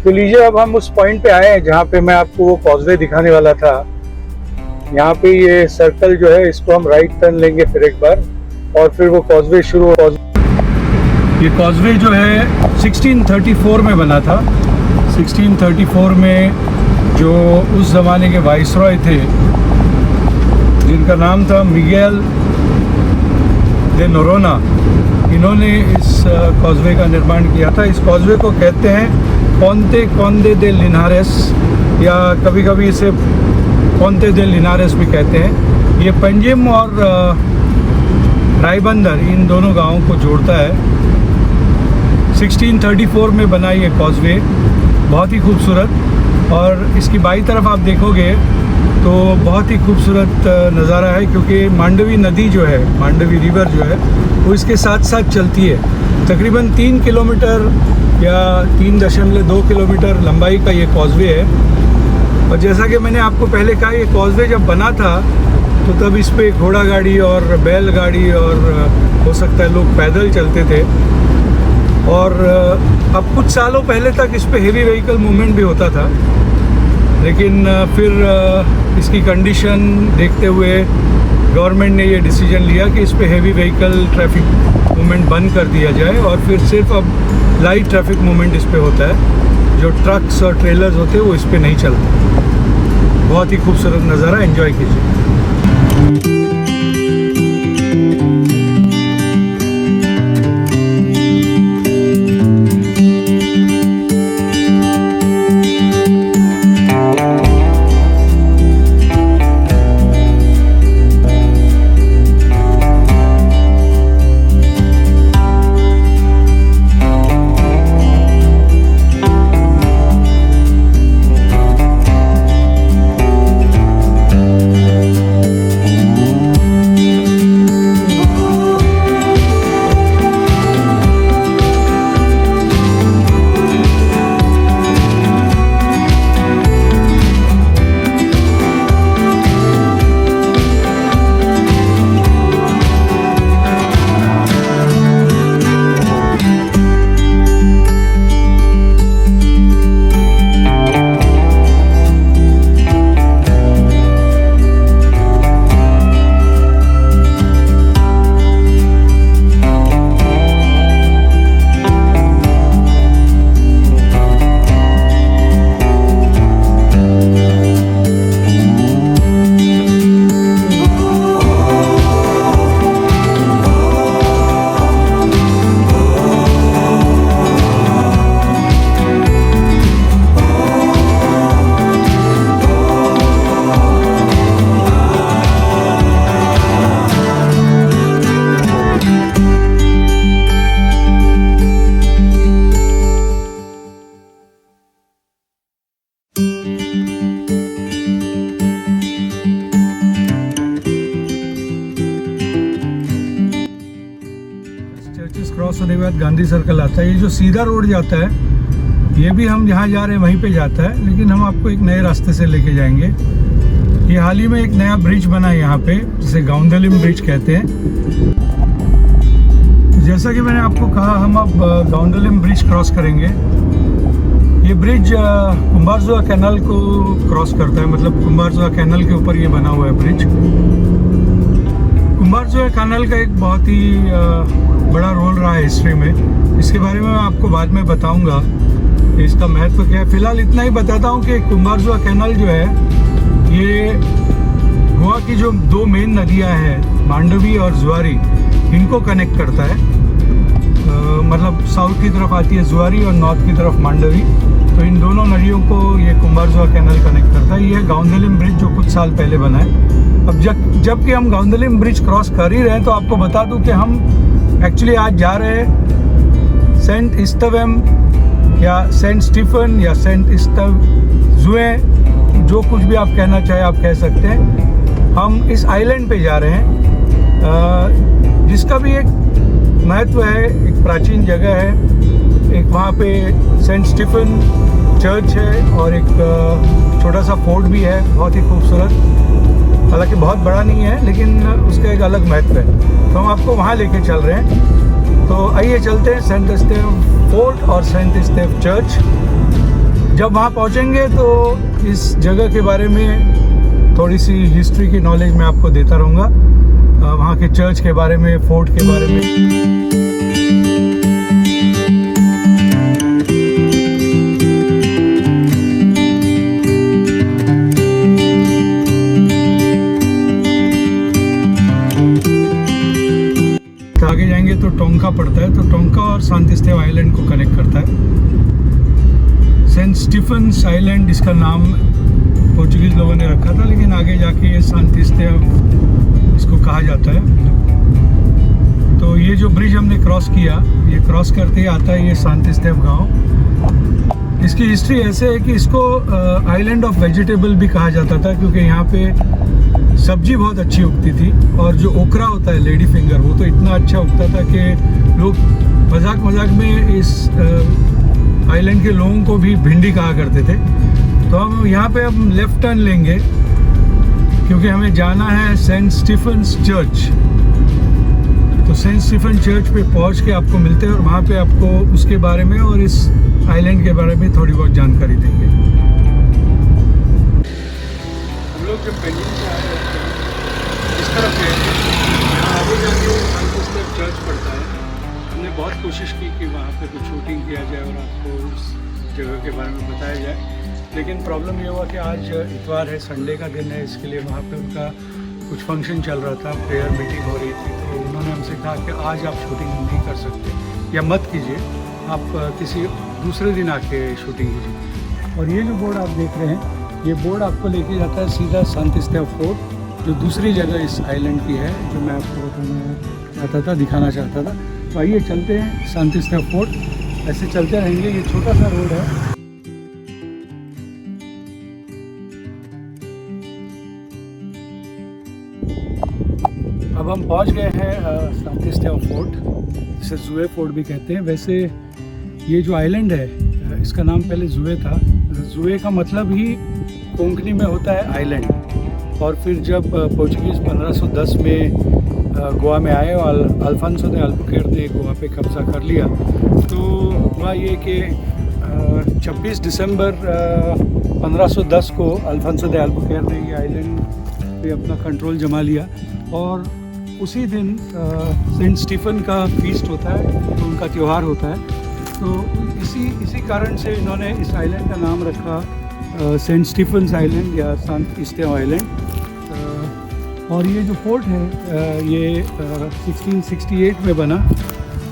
तो लीजिए, अब हम उस पॉइंट पे आए हैं जहाँ पे मैं आपको वो कॉजवे दिखाने वाला था। यहाँ पे ये सर्कल जो है, इसको हम राइट टर्न लेंगे फिर एक बार, और फिर वो कॉजवे शुरू हो। ये कॉजवे जो है 1634 में बना था। 1634 में जो उस ज़माने के वाइसरॉय थे, जिनका नाम था मिगेल दे नोरोना, इन्होंने इस कॉजवे का निर्माण किया था। इस कॉजवे को कहते हैं पोंते कॉन्दे दे लिनारेस, या कभी कभी इसे पोंते दे लिनारेस भी कहते हैं। ये पंजिम और रायबंदर, इन दोनों गांवों को जोड़ता है। 1634 में बना ये कॉजवे, बहुत ही खूबसूरत। और इसकी बाईं तरफ आप देखोगे तो बहुत ही खूबसूरत नज़ारा है, क्योंकि मांडवी नदी जो है, मांडवी रिवर जो है, वो इसके साथ साथ चलती है। तकरीबन 3 किलोमीटर या 3.2 किलोमीटर लंबाई का ये कॉजवे है। और जैसा कि मैंने आपको पहले कहा, ये कॉजवे जब बना था तो तब इस पे घोड़ा गाड़ी और बैलगाड़ी और हो सकता है लोग पैदल चलते थे। और अब कुछ सालों पहले तक इस पे हेवी व्हीकल मूवमेंट भी होता था, लेकिन फिर इसकी कंडीशन देखते हुए गवर्नमेंट ने ये डिसीजन लिया कि इस पे हेवी व्हीकल ट्रैफिक मूवमेंट बंद कर दिया जाए, और फिर सिर्फ अब लाइट ट्रैफिक मूवमेंट इस पे होता है। जो ट्रक्स और ट्रेलर्स होते हैं वो इस पे नहीं चलते। बहुत ही खूबसूरत नज़ारा, एंजॉय कीजिए। क्रॉस होने के बाद गांधी सर्कल आता है। ये जो सीधा रोड जाता है, ये भी हम जहाँ जा रहे हैं वहीं पे जाता है, लेकिन हम आपको एक नए रास्ते से लेके जाएंगे। ये हाल ही में एक नया ब्रिज बना है यहाँ पे, जिसे गाउंडलिम ब्रिज कहते हैं। जैसा कि मैंने आपको कहा, हम अब गाउंडलिम ब्रिज क्रॉस करेंगे। ये ब्रिज कुंभारजुआ कैनाल को क्रॉस करता है, मतलब कुंभारजुआ कैनाल के ऊपर ये बना हुआ है ब्रिज। कुंभारजुआ कैनाल का एक बहुत ही बड़ा रोल रहा है हिस्ट्री में। इसके बारे में मैं आपको बाद में बताऊंगा कि इसका महत्व क्या है। फिलहाल इतना ही बताता हूँ कि कुंभारजुआ कैनाल जो है, ये गोवा की जो 2 मेन नदियाँ हैं, मांडवी और जुआरी, इनको कनेक्ट करता है। मतलब साउथ की तरफ आती है जुआरी और नॉर्थ की तरफ मांडवी, तो इन दोनों नदियों को ये कुंभारजुआ कैनाल कनेक्ट करता है। ये गाउंडलिम ब्रिज जो कुछ साल पहले बना है। अब जबकि हम गाउंडलिम ब्रिज क्रॉस कर ही रहे हैं, तो आपको बता दूं कि हम एक्चुअली आज जा रहे हैं सेंट इस्टवेम या सेंट स्टीफन या सेंट इस्टवजुए, जो कुछ भी आप कहना चाहे आप कह सकते हैं। हम इस आइलैंड पे जा रहे हैं, जिसका भी एक महत्व है, एक प्राचीन जगह है। एक वहाँ पे सेंट स्टीफन चर्च है और एक छोटा सा फोर्ट भी है, बहुत ही खूबसूरत। हालांकि बहुत बड़ा नहीं है, लेकिन उसका एक अलग महत्व है, तो हम आपको वहाँ लेके चल रहे हैं। तो आइए चलते हैं सेंट स्टेव फोर्ट और सेंट स्टेव चर्च। जब वहाँ पहुँचेंगे तो इस जगह के बारे में थोड़ी सी हिस्ट्री की नॉलेज मैं आपको देता रहूँगा, वहाँ के चर्च के बारे में, फोर्ट के बारे में। आगे जाएंगे तो टोंका पड़ता है, तो टोंका और सांतिस्तेव आइलैंड को कनेक्ट करता है। सेंट स्टीफन्स आइलैंड इसका नाम पोर्चुगीज लोगों ने रखा था, लेकिन आगे जाके ये सांतिस्तेव इसको कहा जाता है। तो ये जो ब्रिज हमने क्रॉस किया, ये क्रॉस करते ही आता है ये सांतिस्तेव गांव। इसकी हिस्ट्री ऐसे है कि इसको आइलैंड ऑफ वेजिटेबल भी कहा जाता था, क्योंकि यहाँ पे सब्जी बहुत अच्छी उगती थी। और जो ओकरा होता है, लेडी फिंगर, वो तो इतना अच्छा उगता था कि लोग मजाक में इस आइलैंड के लोगों को भी भिंडी कहा करते थे। तो हम यहाँ पे अब लेफ्ट टर्न लेंगे, क्योंकि हमें जाना है सेंट स्टीफन्स चर्च। तो सेंट स्टीफन चर्च पे पहुँच के आपको मिलते हैं और वहाँ पे आपको उसके बारे में और इस आइलैंड के बारे में थोड़ी बहुत जानकारी देंगे। हम लोग जब बेंगलुरु से आए इस तरफ गए थे, यहाँ आगे जाके सांतिस्तेव चर्च पड़ता है। हमने बहुत कोशिश की कि वहाँ पे कुछ शूटिंग किया जाए और आपको उस जगह के बारे में बताया जाए, लेकिन प्रॉब्लम ये हुआ कि आज इतवार है, संडे का दिन है, इसके लिए वहाँ पे उनका कुछ फंक्शन चल रहा था, प्रेयर मीटिंग हो रही थी। तो उन्होंने हमसे कहा कि आज आप शूटिंग नहीं कर सकते या मत कीजिए, आप किसी दूसरे दिन आके शूटिंग कीजिए। और ये जो बोर्ड आप देख रहे हैं, ये बोर्ड आपको लेके जाता है सीधा सांतिस्तेव फोर्ट, जो दूसरी जगह इस आइलैंड की है, जो मैं आपको बताना चाहता था, दिखाना चाहता था। तो आइए चलते हैं सांतिस्तेव फोर्ट। ऐसे चलते रहेंगे, ये छोटा सा रोड है। अब हम पहुंच गए हैं सांतिस्तेव फोर्ट, जिसे जुए फोर्ट भी कहते हैं। वैसे ये जो आइलैंड है, इसका नाम पहले जुए था। जुए का मतलब ही कोंकणी में होता है आइलैंड। और फिर जब पोर्चुगीज़ 1510 में गोवा में आए और अल्फांसो दे अल्बुकेर्क ने गोवा पे कब्ज़ा कर लिया, तो हुआ ये कि 26 दिसंबर 1510 को अल्फांसो दे अल्बुकेर्क ने ये आइलैंड पे अपना कंट्रोल जमा लिया। और उसी दिन सेंट स्टीफन का फीस्ट होता है, तो उनका त्यौहार होता है। तो इसी कारण से इन्होंने इस आइलैंड का नाम रखा सेंट स्टीफन्स आइलैंड या सांतिस्तेव आइलैंड। और ये जो फोर्ट है, ये 1668 में बना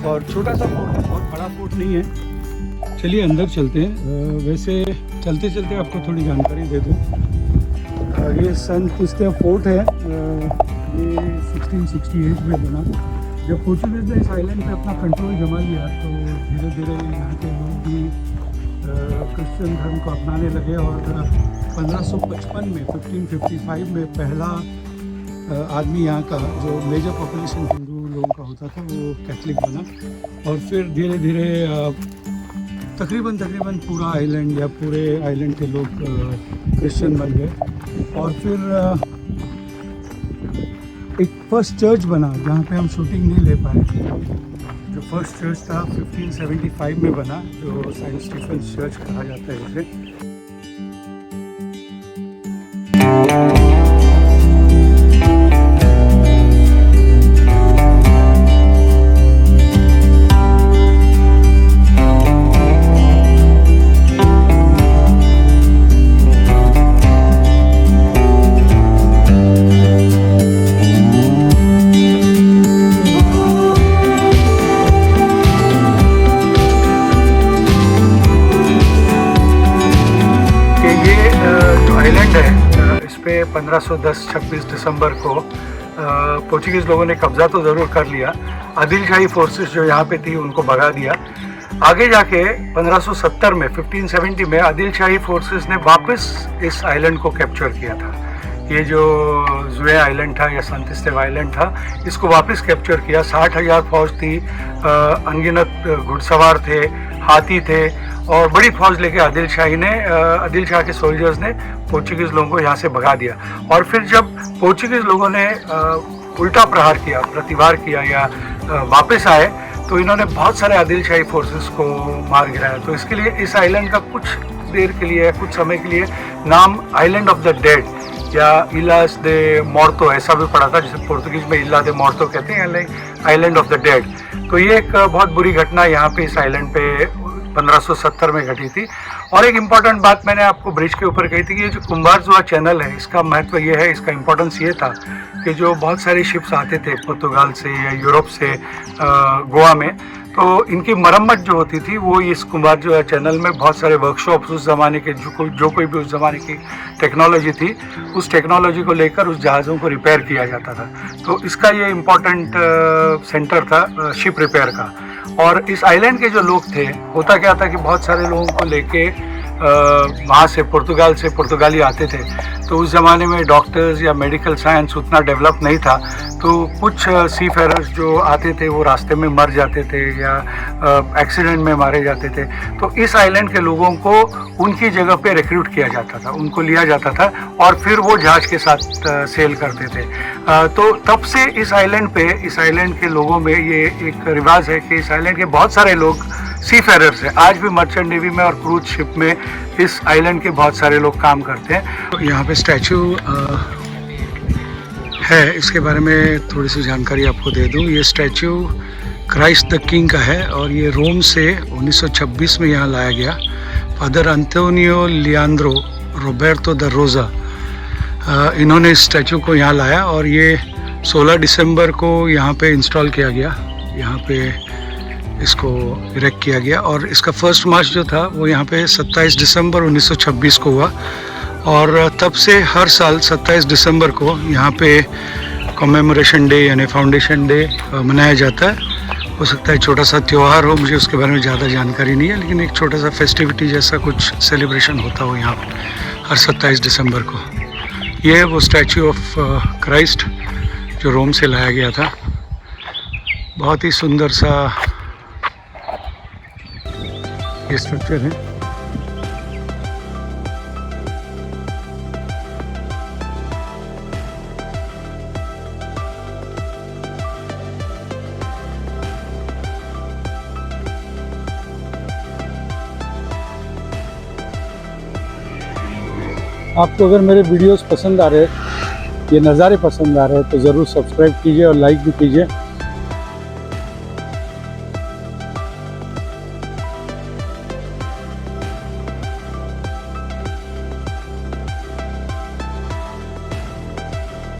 और छोटा सा फोर्ट है, बहुत बड़ा फोर्ट नहीं है। चलिए अंदर चलते हैं। वैसे चलते चलते आपको थोड़ी जानकारी दे दूँ। ये सांतिस्तेव फोर्ट है, ये 1668 में बना। जब पोर्चुगीज़ ने इस आइलैंड पे अपना कंट्रोल जमा लिया, तो धीरे धीरे यहाँ के लोग भी क्रिश्चियन धर्म को अपनाने लगे। और 1555 में 1555 में पहला आदमी यहाँ का, जो मेजर पॉपुलेशन हिंदू लोगों का होता था, वो कैथलिक बना। और फिर धीरे धीरे तकरीबन पूरा आइलैंड या पूरे आइलैंड के लोग क्रिश्चियन बन गए। और फिर एक फर्स्ट चर्च बना, जहाँ पे हम शूटिंग नहीं ले पाए। जो फर्स्ट चर्च था 1575 में बना, जो सेंट स्टीफन्स चर्च कहा जाता है इसे। आइलैंड है, इस पे 1510-26 दिसंबर को पोर्चुगीज़ लोगों ने कब्ज़ा तो ज़रूर कर लिया। आदिल शाही फोर्सेस जो यहाँ पे थी उनको भगा दिया। आगे जाके 1570 में 1570 में आदिल शाही फोर्सेस ने वापस इस आइलैंड को कैप्चर किया था। ये जो जुए आइलैंड था या सांतिस्तेव आइलैंड था, इसको वापस कैप्चर किया। 60,000 फौज थी, अनगिनत घुड़सवार थे, हाथी थे और बड़ी फौज लेके आदिल शाह के सोल्जर्स ने पोर्चुगीज़ लोगों को यहाँ से भगा दिया। और फिर जब पोर्चुगीज़ लोगों ने उल्टा प्रहार किया, प्रतिवार किया या वापस आए, तो इन्होंने बहुत सारे आदिल शाही फोर्सेस को मार गिराया। तो इसके लिए इस आइलैंड का कुछ देर के लिए, कुछ समय के लिए नाम आइलैंड ऑफ द डेड या इलास दे मॉर्तो ऐसा भी पड़ा था, जिसे पुर्तगीज में इला दे मॉर्तो कहते हैं, आइलैंड ऑफ द डेड। तो ये एक बहुत बुरी घटना यहाँ पे इस आइलैंड पे 1570 में घटी थी। और एक इम्पॉर्टेंट बात मैंने आपको ब्रिज के ऊपर कही थी कि ये जो कुंभारजुआ चैनल है, इसका महत्व ये है, इसका इम्पोर्टेंस ये था कि जो बहुत सारे शिप्स आते थे पुर्तगाल से या यूरोप से गोवा में, तो इनकी मरम्मत जो होती थी वो इस कुंभारजुआ चैनल में बहुत सारे वर्कशॉप्स उस ज़माने के जो कोई भी उस ज़माने की टेक्नोलॉजी थी, उस टेक्नोलॉजी को लेकर उस जहाज़ों को रिपेयर किया जाता था। तो इसका ये इम्पोर्टेंट सेंटर था शिप रिपेयर का। और इस आइलैंड के जो लोग थे, होता क्या था कि बहुत सारे लोगों को लेके वहाँ से पुर्तगाल से पुर्तगाली आते थे। तो उस ज़माने में डॉक्टर्स या मेडिकल साइंस उतना डेवलप नहीं था, तो कुछ सी फेरर्स जो आते थे वो रास्ते में मर जाते थे या एक्सीडेंट में मारे जाते थे। तो इस आइलैंड के लोगों को उनकी जगह पे रिक्रूट किया जाता था, उनको लिया जाता था और फिर वो जहाज़ के साथ सेल करते थे। तो तब से इस आइलैंड के लोगों में ये एक रिवाज है कि इस आइलैंड के बहुत सारे लोग सी फेरर्स हैं। आज भी मर्चेंट नेवी में और क्रूज शिप में इस आइलैंड के बहुत सारे लोग काम करते हैं। तो यहाँ पे स्टैचू है, इसके बारे में थोड़ी सी जानकारी आपको दे दूँ। ये स्टैचू क्राइस्ट द किंग का है और ये रोम से 1926 में यहाँ लाया गया। फादर अंतोनियो लियांड्रो रोबर्टो द रोजा इन्होंने इस स्टैचू को यहाँ लाया और ये 16 दिसंबर को यहाँ पे इंस्टॉल किया गया, यहाँ पे इसको इरेक्ट किया गया। और इसका फर्स्ट मार्च जो था वो यहाँ पे 27 दिसंबर 1926 को हुआ और तब से हर साल 27 दिसंबर को यहाँ पे कॉमेमोरेशन डे यानी फाउंडेशन डे मनाया जाता है। हो सकता है छोटा सा त्यौहार हो, मुझे उसके बारे में ज़्यादा जानकारी नहीं है, लेकिन एक छोटा सा फेस्टिविटी जैसा कुछ सेलिब्रेशन होता हो यहाँ हर 27 दिसंबर को। ये है वो स्टैचू ऑफ क्राइस्ट जो रोम से लाया गया था। बहुत ही सुंदर सा ये स्ट्रक्चर है। आपको अगर मेरे वीडियोस पसंद आ रहे, ये नज़ारे पसंद आ रहे हैं तो ज़रूर सब्सक्राइब कीजिए और लाइक भी कीजिए।